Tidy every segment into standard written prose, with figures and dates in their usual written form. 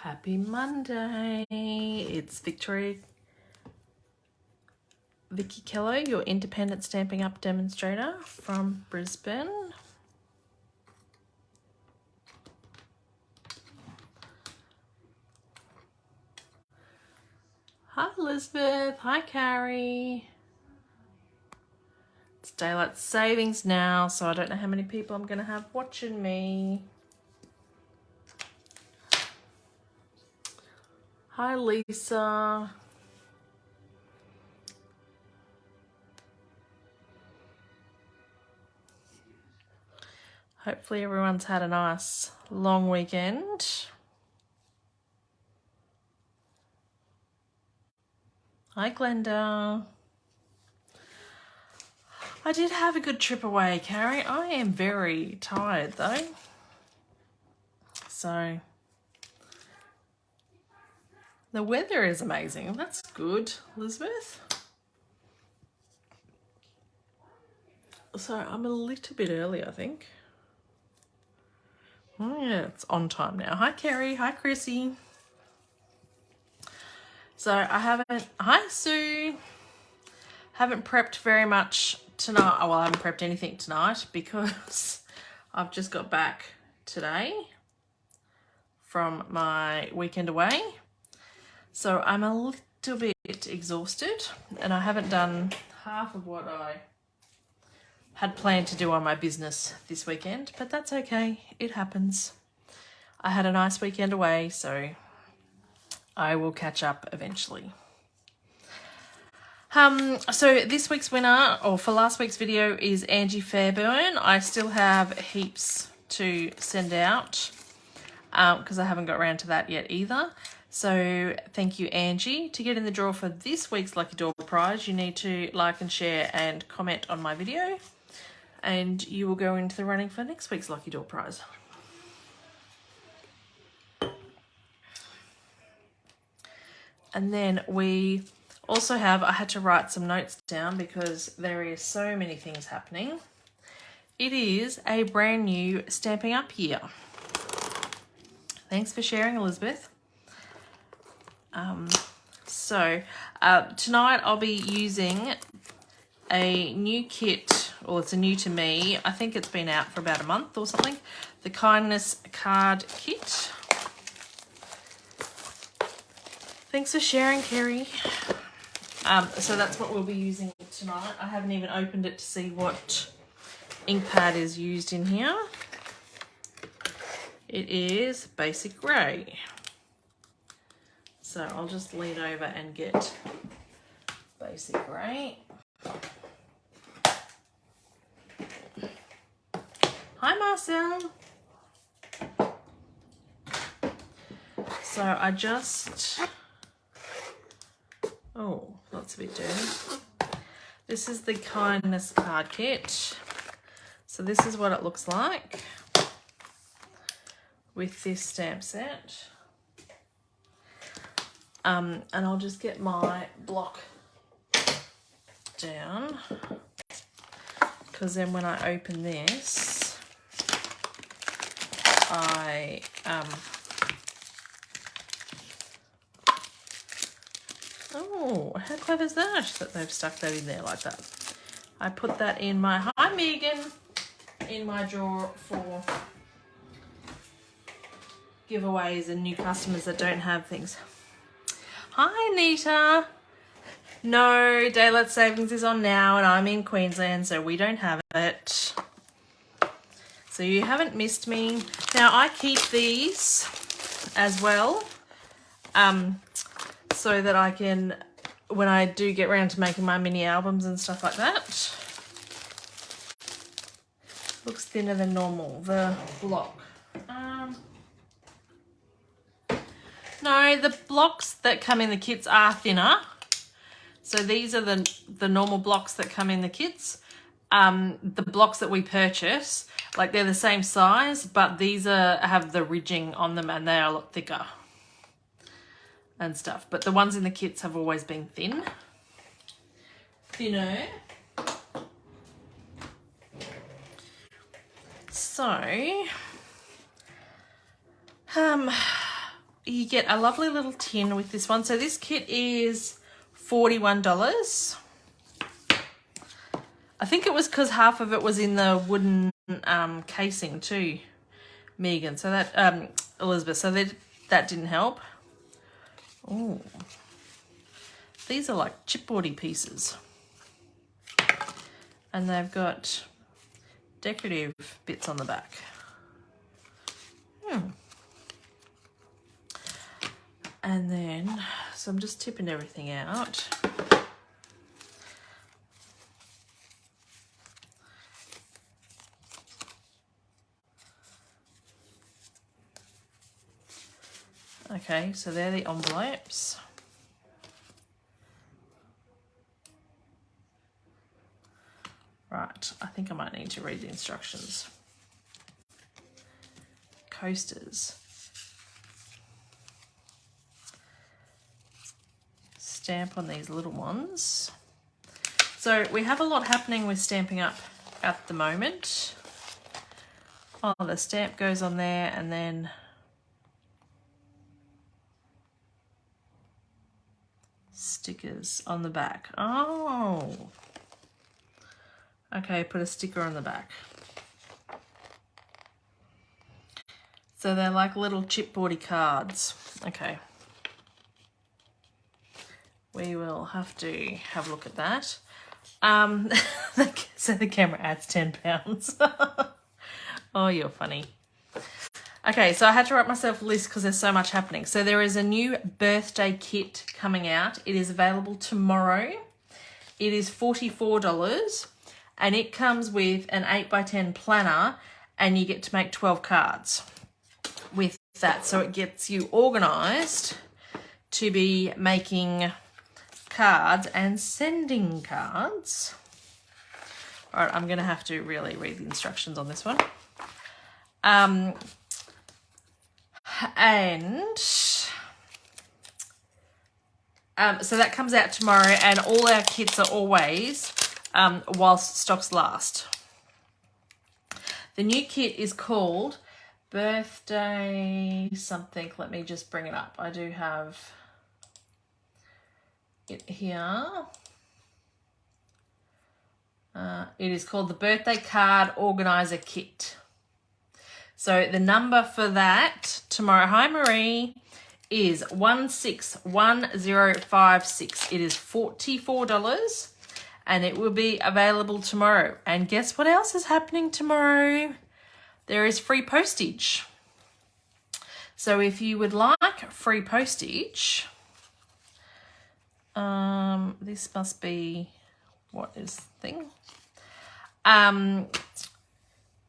Happy Monday. It's Vickie Kello, your independent Stampin' Up demonstrator from Brisbane. Hi Elizabeth. Hi Carrie. It's daylight savings now, so I don't know how many people I'm going to have watching me. Hi Lisa. Hopefully everyone's had a nice long weekend. Hi Glenda. I did have a good trip away, Carrie. I am very tired though. So the weather is amazing. That's good, Elizabeth. So I'm a little bit early, I think. Oh yeah, it's on time now. Hi Kerry. Hi Chrissy. So I haven't, hi Sue. Haven't prepped very much tonight. Well, I haven't prepped anything tonight because I've just got back today from my weekend away. So I'm a little bit exhausted and I haven't done half of what I had planned to do on my business this weekend, but that's okay. It happens. I had a nice weekend away, so I will catch up eventually. So this week's winner, or for last week's video, is Angie Fairburn. I still have heaps to send out because I haven't got around to that yet either. So thank you, Angie. To get in the draw for this week's Lucky Door prize, you need to like and share and comment on my video, and you will go into the running for next week's Lucky Door prize. And then we also have, I had to write some notes down because there is so many things happening. It is a brand new Stampin' Up year. Thanks for sharing, Elizabeth. Tonight I'll be using a new kit, or it's a new to me. I think it's been out for about a month or something. The Kindness Card Kit. Thanks for sharing, Kerry. So that's what we'll be using tonight. I haven't even opened it to see what ink pad is used in here. It is Basic Grey. So I'll just lean over and get Basic Grey. Hi, Marcel. So I just... Oh, that's a bit dirty. This is the Kindness Card Kit. So this is what it looks like with this stamp set. And I'll just get my block down, because then when I open this, oh, how clever is that they've stuck that in there like that. I put that in my, hi Megan, in my drawer for giveaways and new customers that don't have things. Hi Nita. No, daylight savings is on now and I'm in Queensland, so we don't have it. So you haven't missed me. Now I keep these as well, so that I can, when I do get around to making my mini albums and stuff like that. Looks thinner than normal, the block. No, the blocks that come in the kits are thinner. So these are the normal blocks that come in the kits. The blocks that we purchase, like they're the same size, but these have the ridging on them and they are a lot thicker and stuff. But the ones in the kits have always been thinner. So, you get a lovely little tin with this one. So this kit is $41. I think it was because half of it was in the wooden casing too, Megan. So that Elizabeth. So that didn't help. Oh, these are like chipboardy pieces, and they've got decorative bits on the back. And then, so I'm just tipping everything out. Okay, so they're the envelopes. Right, I think I might need to read the instructions. Coasters. Stamp on these little ones. So we have a lot happening with Stampin' Up at the moment. Oh, the stamp goes on there, and then stickers on the back. Oh, okay, put a sticker on the back. So they're like little chipboardy cards. Okay. We will have to have a look at that. So the camera adds £10. Oh, you're funny. Okay, so I had to write myself a list because there's so much happening. So there is a new birthday kit coming out. It is available tomorrow. It is $44, and it comes with an 8x10 planner, and you get to make 12 cards with that. So it gets you organised to be making cards and sending cards. All right, I'm going to have to really read the instructions on this one. So that comes out tomorrow, and all our kits are always whilst stocks last. The new kit is called Birthday something. Let me just bring it up. I do have it here. It is called the Birthday Card Organizer Kit. So the number for that tomorrow, hi Marie, is 161056. It is $44, and it will be available tomorrow. And guess what else is happening tomorrow? There is free postage. So if you would like free postage, this must be, what is the thing?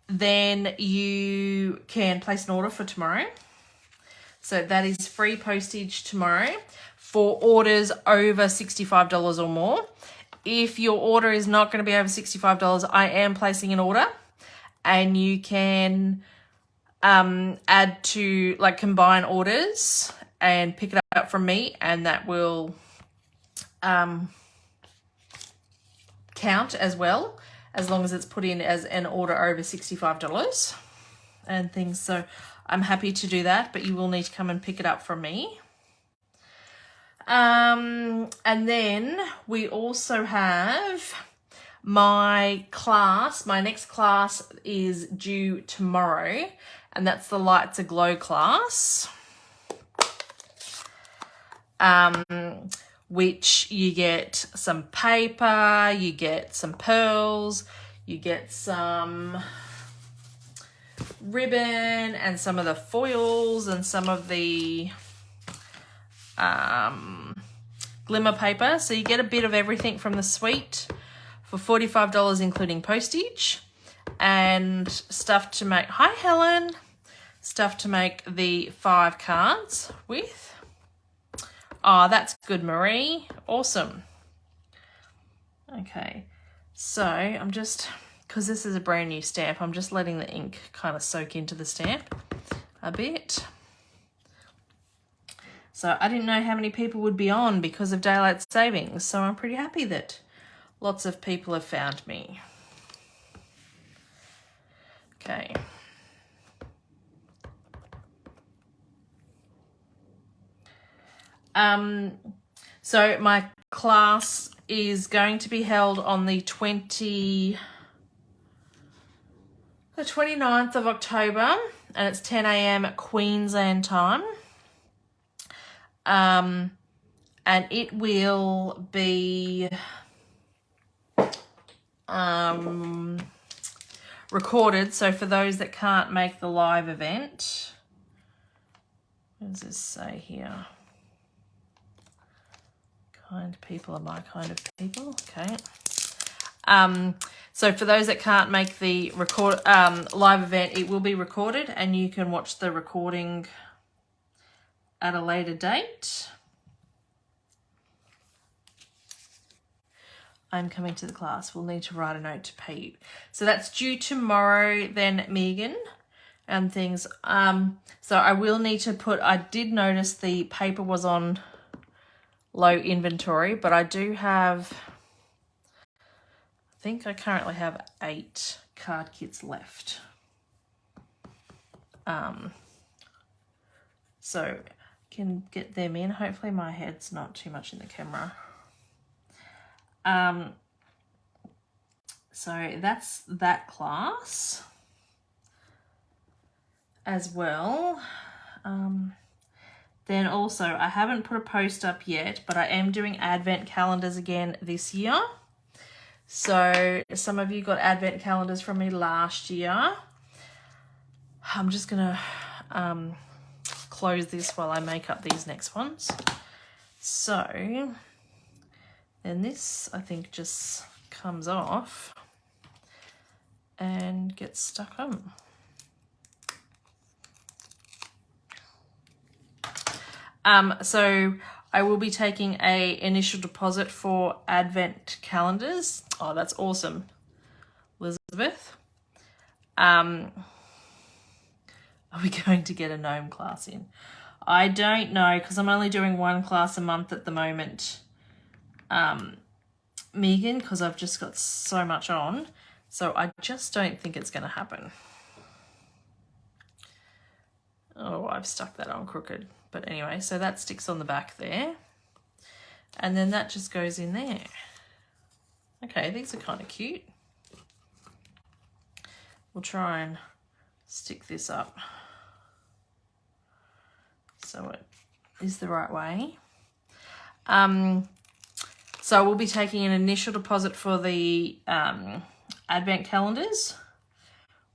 Then you can place an order for tomorrow. So that is free postage tomorrow for orders over $65 or more. If your order is not going to be over $65, I am placing an order, and you can add to, like, combine orders and pick it up from me, and that will count as well, as long as it's put in as an order over $65 and things. So I'm happy to do that, but you will need to come and pick it up from me. And then we also have my class. My next class is due tomorrow, and that's the Lights Aglow class. Which you get some paper, you get some pearls, you get some ribbon and some of the foils and some of the glimmer paper. So you get a bit of everything from the suite for $45, including postage, and stuff to make, hi Helen, stuff to make the 5 cards with. Oh, that's good, Marie. Awesome. Okay, so I'm just, because this is a brand new stamp, I'm just letting the ink kind of soak into the stamp a bit. So I didn't know how many people would be on because of daylight savings, so I'm pretty happy that lots of people have found me. Okay. So my class is going to be held on the 29th of October, and it's 10 a.m. Queensland time. And it will be recorded. So for those that can't make the live event, what does this say here? Kind people are my kind of people. Okay. So for those that can't make the live event, it will be recorded, and you can watch the recording at a later date. I'm coming to the class. We'll need to write a note to pay you. So that's due tomorrow then, Megan, and things. So I will need to I did notice the paper was on low inventory, but I do have, I think I currently have 8 card kits left. So can get them in. Hopefully my head's not too much in the camera. So that's that class as well. Then also, I haven't put a post up yet, but I am doing advent calendars again this year. So some of you got advent calendars from me last year. I'm just going to close this while I make up these next ones. So then this, I think, just comes off and gets stuck on. So I will be taking a initial deposit for advent calendars. Oh, that's awesome, Elizabeth. Are we going to get a gnome class in? I don't know, because I'm only doing 1 class a month at the moment, Megan, because I've just got so much on. So I just don't think it's going to happen. Oh, I've stuck that on crooked. But anyway, so that sticks on the back there. And then that just goes in there. Okay, these are kind of cute. We'll try and stick this up so it is the right way. So we'll be taking an initial deposit for the advent calendars,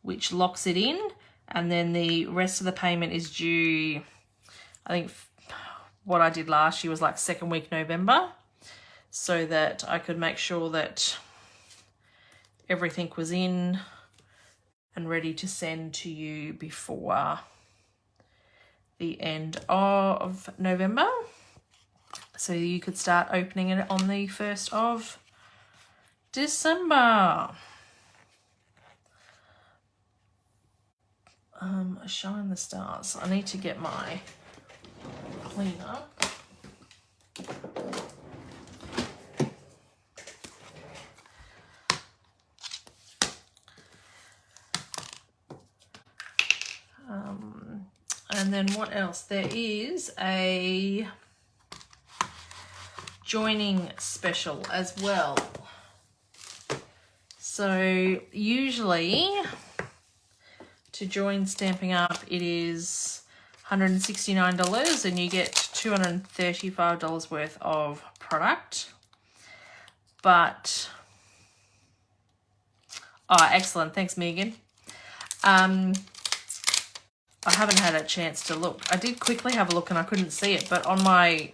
which locks it in, and then the rest of the payment is due, I think what I did last year was like 2nd week November, so that I could make sure that everything was in and ready to send to you before the end of November, so you could start opening it on the 1st of December. Shine the stars. I need to get my cleaner. And then what else? There is a joining special as well. So usually to join Stamping Up, it is $169 and you get $235 worth of product. But, oh, excellent. Thanks, Megan. I haven't had a chance to look. I did quickly have a look and I couldn't see it, but on my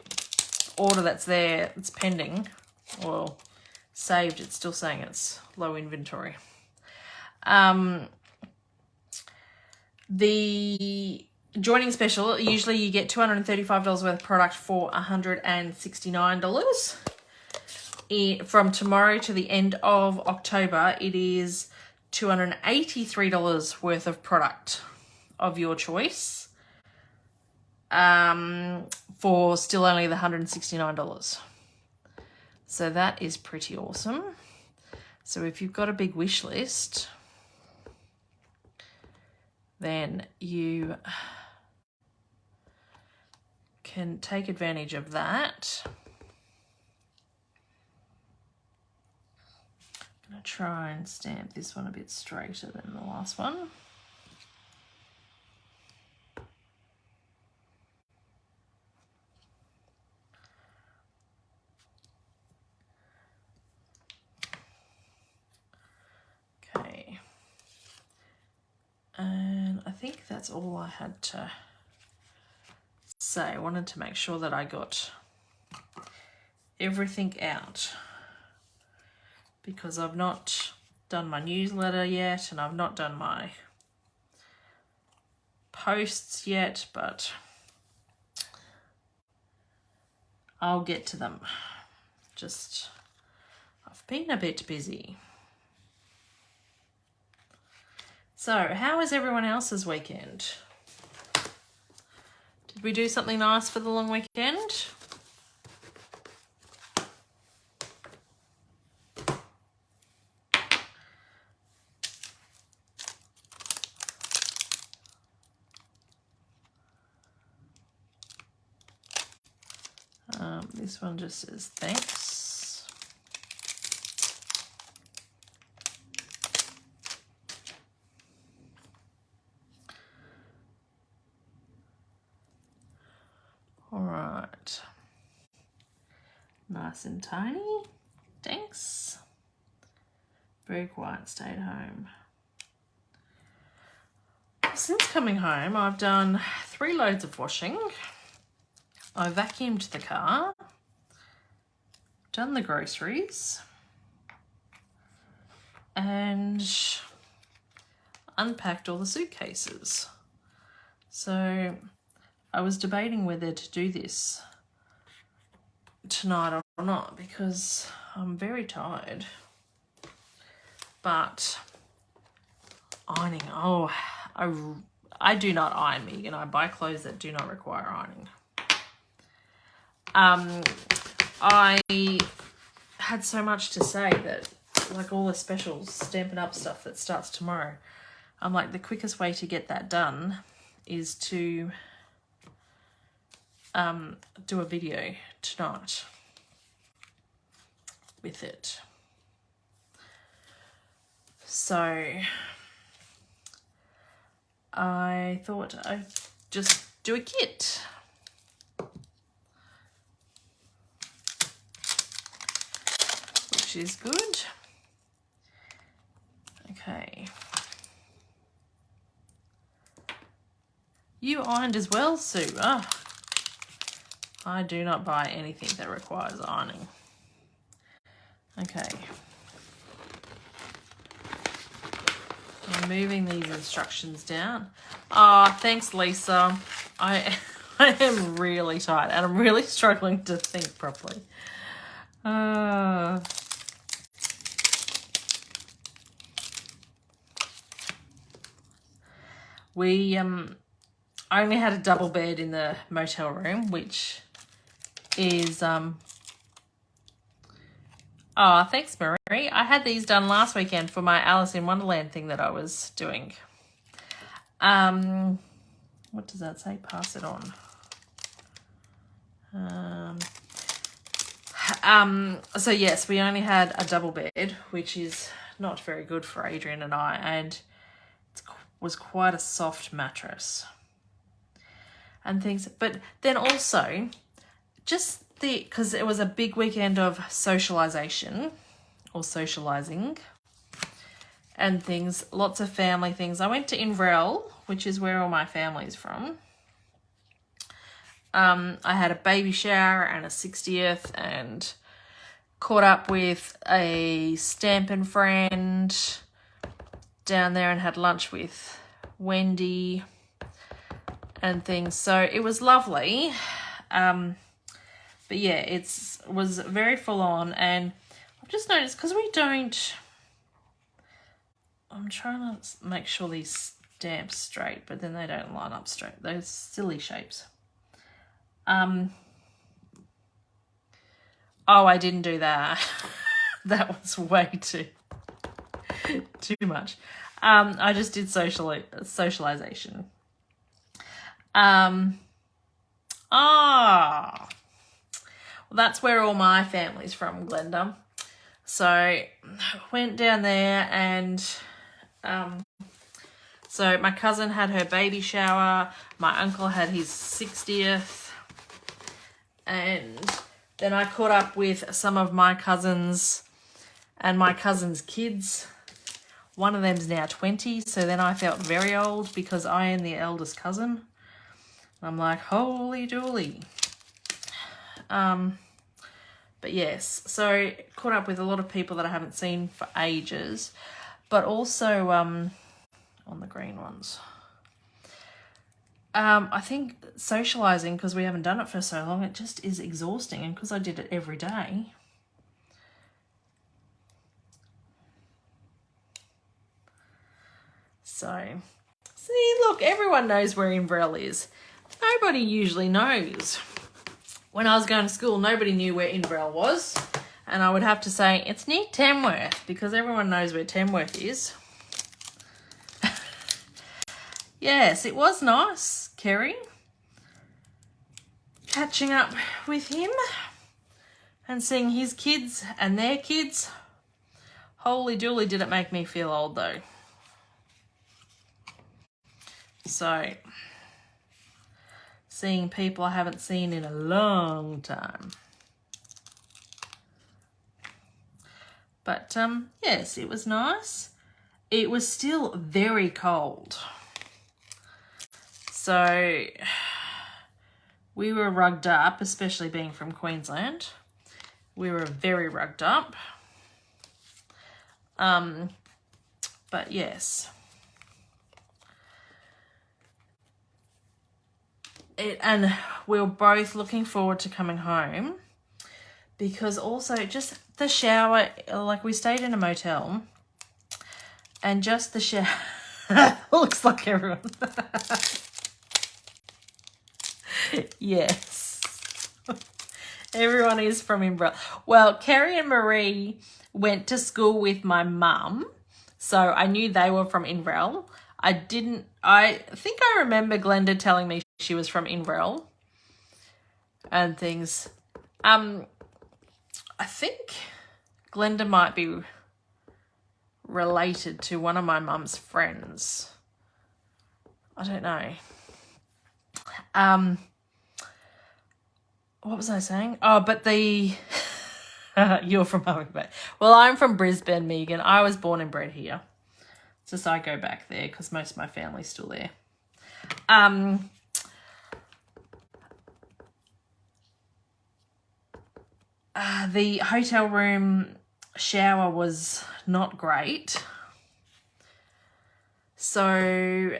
order that's there, it's pending, or saved, it's still saying it's low inventory. The joining special, usually you get $235 worth of product for $169. From tomorrow to the end of October, it is $283 worth of product of your choice, for still only the $169. So that is pretty awesome. So if you've got a big wish list, then you can take advantage of that. I'm going to try and stamp this one a bit straighter than the last one. Okay. And I think that's all I had to say. I wanted to make sure that I got everything out, because I've not done my newsletter yet and I've not done my posts yet, but I'll get to them. Just, I've been a bit busy. So, how was everyone else's weekend? Did we do something nice for the long weekend? This one just says thanks. All right. Nice and tiny. Thanks. Very quiet, stayed home. Since coming home, I've done 3 loads of washing. I vacuumed the car, done the groceries, and unpacked all the suitcases. So I was debating whether to do this tonight or not, because I'm very tired. But ironing, oh, I do not iron, Megan. I buy clothes that do not require ironing. I had so much to say that, like all the specials, Stampin' Up stuff that starts tomorrow, I'm like, the quickest way to get that done is to do a video tonight with it. So I thought I'd just do a kit. Which is good. Okay. You ironed as well, Sue. Oh, I do not buy anything that requires ironing. Okay. I'm moving these instructions down. Oh, thanks, Lisa. I am really tired and I'm really struggling to think properly. We only had a double bed in the motel room, which is oh, thanks, Marie. I had these done last weekend for my Alice in Wonderland thing that I was doing. What does that say? Pass it on. So yes, we only had a double bed, which is not very good for Adrian and I, and it was quite a soft mattress and things. But then also, just because it was a big weekend of socialization or socializing and things, lots of family things. I went to Inverell, which is where all my family's from. I had a baby shower and a 60th and caught up with a Stampin' friend down there and had lunch with Wendy and things. So it was lovely. But yeah, it was very full on, and I've just noticed, because we don't, I'm trying to make sure these stamps straight, but then they don't line up straight. Those silly shapes. Oh, I didn't do that. That was way too much. I just did socialization. Ah, well, that's where all my family's from, Glenda. So went down there and so my cousin had her baby shower, my uncle had his 60th, and then I caught up with some of my cousins and my cousin's kids. One of them's now 20, so then I felt very old because I am the eldest cousin. I'm like, holy dooly. But yes, so caught up with a lot of people that I haven't seen for ages, but also on the green ones. I think socializing, because we haven't done it for so long, it just is exhausting, and because I did it every day. So, see, look, everyone knows where Inverell is. Nobody usually knows. When I was going to school, nobody knew where Inverell was. And I would have to say, it's near Tamworth, because everyone knows where Tamworth is. Yes, it was nice, Kerry. Catching up with him and seeing his kids and their kids. Holy dooly, did it make me feel old, though. So, seeing people I haven't seen in a long time. But, yes, it was nice. It was still very cold. So, we were rugged up, especially being from Queensland. We were very rugged up. But, yes. And we were both looking forward to coming home, because also just the shower, like we stayed in a motel, and just the shower looks like everyone. Yes. Everyone is from Inverell. Well, Kerry and Marie went to school with my mum, so I knew they were from Inverell. I think I remember Glenda telling me she was from Inverell and things. I think Glenda might be related to one of my mum's friends. I don't know. What was I saying? Oh, but you're from Hummingbird. Well, I'm from Brisbane, Megan. I was born and bred here. It's just I go back there because most of my family's still there. The hotel room shower was not great. So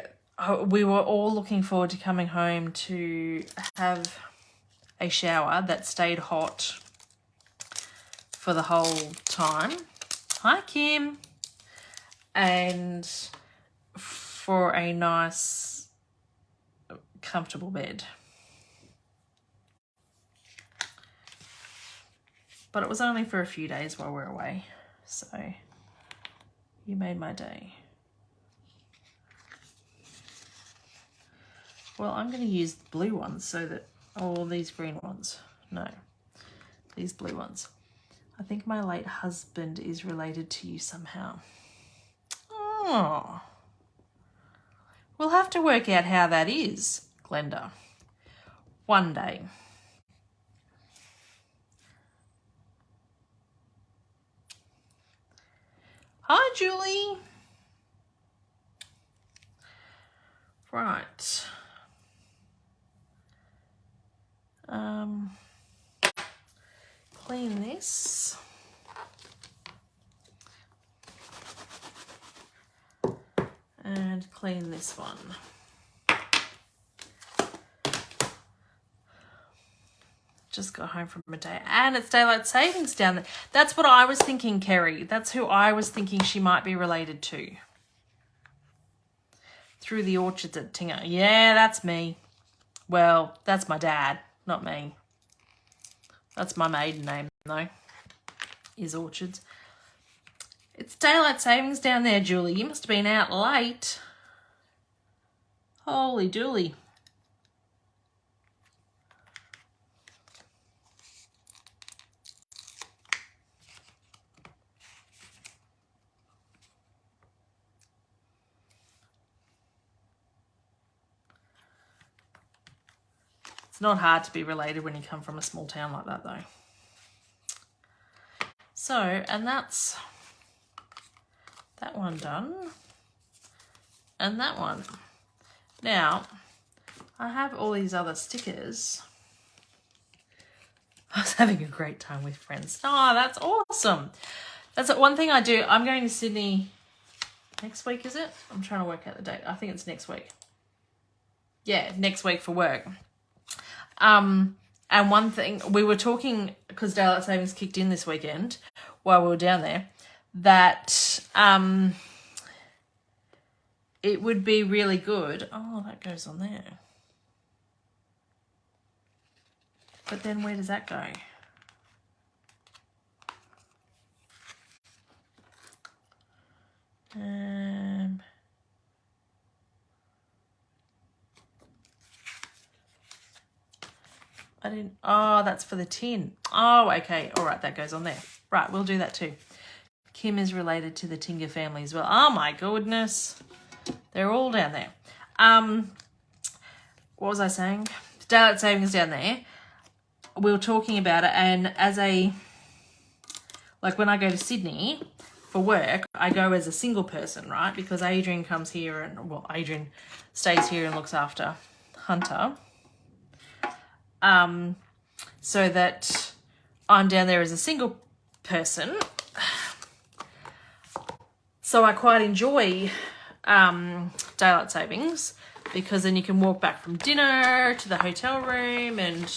we were all looking forward to coming home to have a shower that stayed hot for the whole time. Hi, Kim. And for a nice, comfortable bed. But it was only for a few days while we're away. So you made my day. Well, I'm going to use the blue ones so that, these green ones. No, these blue ones. I think my late husband is related to you somehow. Oh. We'll have to work out how that is, Glenda. One day. Hi, Julie. Right. Clean this. And clean this one. Just got home from a day. And it's daylight savings down there. That's what I was thinking, Kerry. That's who I was thinking she might be related to. Through the orchards at Tinga. Yeah, that's me. Well, that's my dad, not me. That's my maiden name, though, is Orchards. It's daylight savings down there, Julie. You must have been out late. Holy dooly. It's not hard to be related when you come from a small town like that, though. So, and that's that one done. And that one. Now, I have all these other stickers. I was having a great time with friends. Oh, that's awesome. That's one thing I do. I'm going to Sydney next week, is it? I'm trying to work out the date. I think it's next week. Yeah, next week for work. And one thing, we were talking, because daylight savings kicked in this weekend while we were down there, that it would be really good. Oh, that goes on there. But then where does that go? I didn't, oh, that's for the tin. Oh, okay. All right, that goes on there. Right, we'll do that too. Kim is related to the Tinga family as well. Oh my goodness. They're all down there. What was I saying? Daylight savings down there. We were talking about it, and as a, like when I go to Sydney for work, I go as a single person, right? Because Adrian comes here and, well, Adrian stays here and looks after Hunter. So that I'm down there as a single person. So I quite enjoy daylight savings, because then you can walk back from dinner to the hotel room and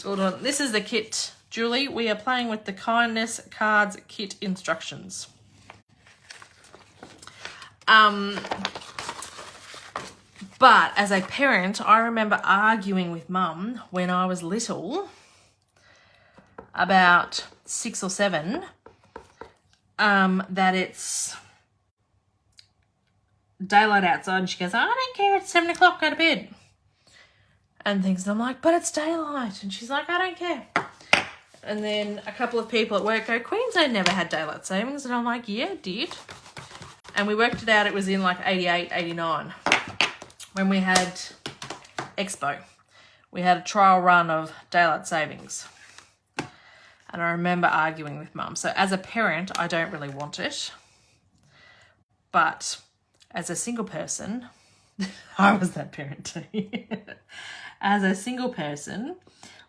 hold on. This is the kit, Julie. We are playing with the kindness cards kit instructions. But as a parent, I remember arguing with Mum when I was little, about 6 or 7, that it's daylight outside, and she goes, I don't care, it's 7 o'clock, go to bed. And things, and I'm like, but it's daylight. And she's like, I don't care. And then a couple of people at work go, Queensland never had daylight savings. And I'm like, yeah, it did. And we worked it out, it was in like 88, 89. When we had Expo, we had a trial run of daylight savings. And I remember arguing with Mum. So as a parent, I don't really want it. But as a single person, I was that parent too. As a single person,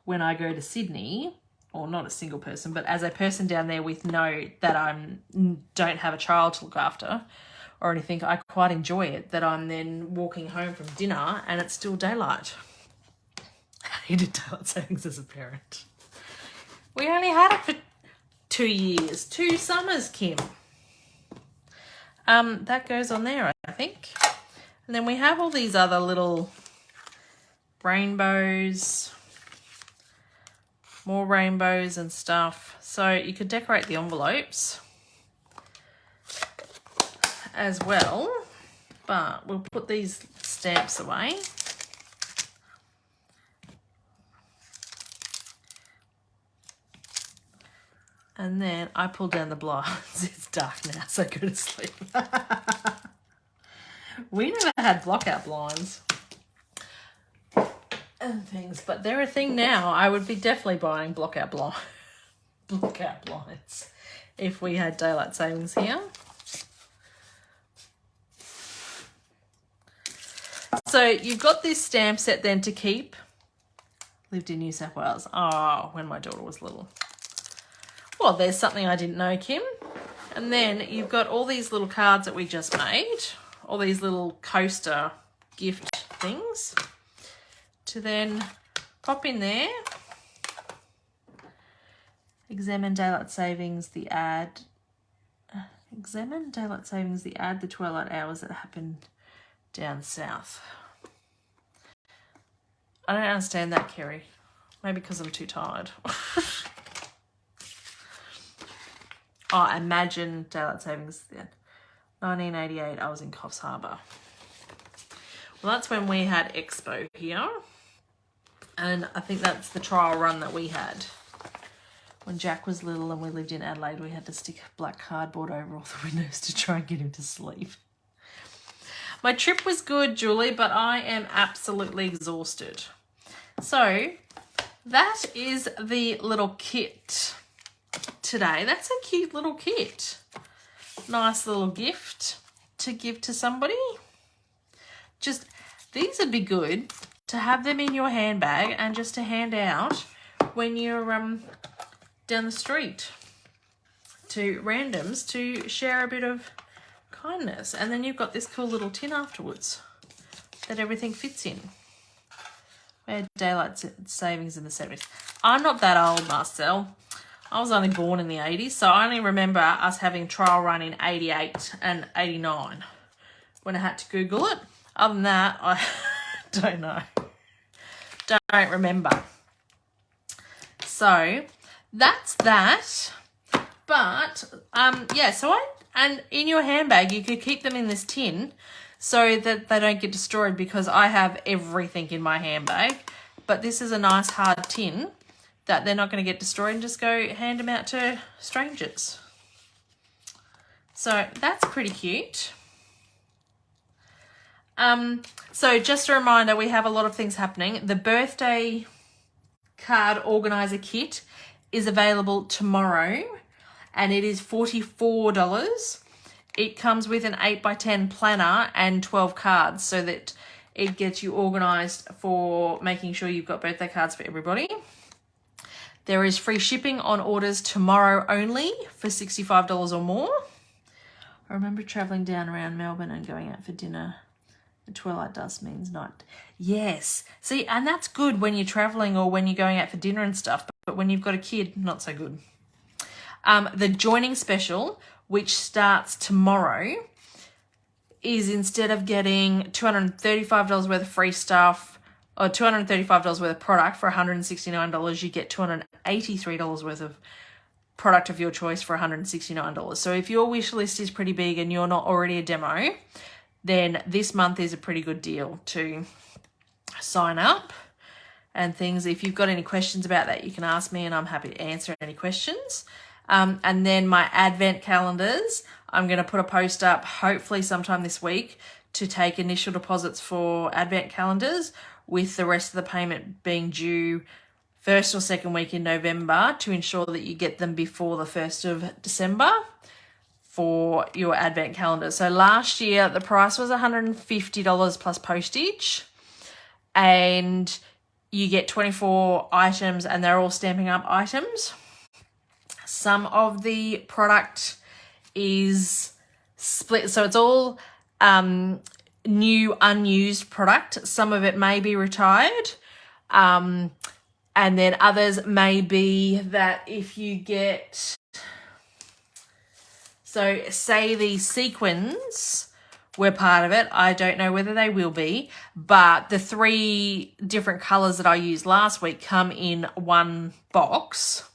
when I go to Sydney, or not a single person, but as a person down there with don't have a child to look after or anything, I quite enjoy it that I'm then walking home from dinner and it's still daylight. I hated daylight savings as a parent. We only had it for 2 years, 2 summers, Kim. That goes on there, I think. And then we have all these other little rainbows, more rainbows and stuff. So you could decorate the envelopes as well, but we'll put these stamps away. And then I pull down the blinds. It's dark now, so go to sleep. We never had blockout blinds and things, but they're a thing now. I would be definitely buying blockout blinds if we had daylight savings here. So you've got this stamp set then to keep. Lived in New South Wales. Oh, when my daughter was little. Well, there's something I didn't know, Kim. And then you've got all these little cards that we just made. All these little coaster gift things to then pop in there. Examine daylight savings, the ad. Examine daylight savings, the ad, the twilight hours that happened down south. I don't understand that, Kerry. Maybe because I'm too tired. Oh, imagine daylight savings then. 1988, I was in Coffs Harbour. Well, that's when we had Expo here. And I think that's the trial run that we had. When Jack was little and we lived in Adelaide, we had to stick black cardboard over all the windows to try and get him to sleep. My trip was good, Julie, but I am absolutely exhausted. So that is the little kit today. That's a cute little kit. Nice little gift to give to somebody. Just, these would be good to have them in your handbag and just to hand out when you're down the street to randoms to share a bit of kindness. And then you've got this cool little tin afterwards that everything fits in. We had daylight savings in the 70s. I'm not that old, Marcel. I was only born in the 80s, so I only remember us having trial run in 88 and 89 when I had to Google it. Other than that, I don't know. Don't remember. So that's that. But yeah, and in your handbag you could keep them in this tin so that they don't get destroyed, because I have everything in my handbag. But this is a nice hard tin that they're not going to get destroyed, and just go hand them out to strangers. So that's pretty cute. So just a reminder, we have a lot of things happening. The birthday card organizer kit is available tomorrow, and it is $44. It comes with an 8x10 planner and 12 cards, so that it gets you organized for making sure you've got birthday cards for everybody. There is free shipping on orders tomorrow only for $65 or more. I remember traveling down around Melbourne and going out for dinner. The twilight dusk means night. Yes. See, and that's good when you're traveling or when you're going out for dinner and stuff. But when you've got a kid, not so good. The joining special, which starts tomorrow, is instead of getting $235 worth of free stuff or $235 worth of product for $169, you get $283 worth of product of your choice for $169. So if your wish list is pretty big and you're not already a demo, then this month is a pretty good deal to sign up and things. If you've got any questions about that, you can ask me and I'm happy to answer any questions. And then my advent calendars, I'm going to put a post up hopefully sometime this week to take initial deposits for advent calendars, with the rest of the payment being due first or second week in November, to ensure that you get them before the 1st of December for your advent calendar. So last year the price was $150 plus postage, and you get 24 items and they're all Stampin' Up items. Some of the product is split, so it's all new unused product. Some of it may be retired, and then others may be that if you get, so say the sequins were part of it, I don't know whether they will be, but the 3 different colours that I used last week come in one box,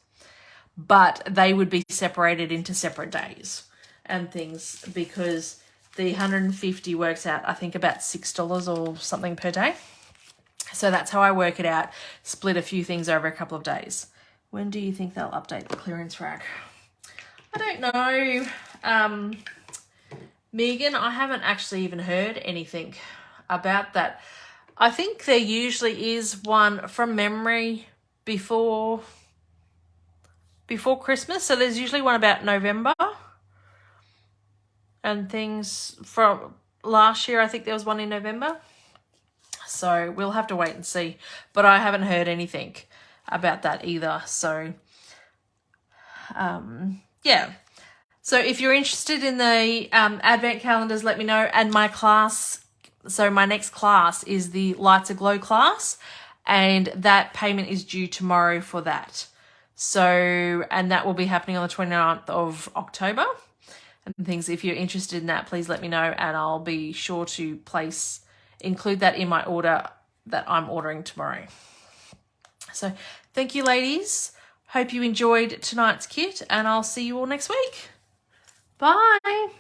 but they would be separated into separate days and things, because the 150 works out, I think, about $6 or something per day. So that's how I work it out, split a few things over a couple of days. When do you think they'll update the clearance rack? I don't know, Megan, I haven't actually even heard anything about that. I think there usually is one from memory before Christmas, so there's usually one about November and things. From last year, I think there was one in November, so we'll have to wait and see, but I haven't heard anything about that either. So yeah, so if you're interested in the advent calendars, let me know. And my class, so my next class is the Lights Aglow class, and that payment is due tomorrow for that. So, and that will be happening on the 29th of October and things. If you're interested in that, please let me know, and I'll be sure to include that in my order that I'm ordering tomorrow. So thank you, ladies. Hope you enjoyed tonight's kit, and I'll see you all next week. Bye.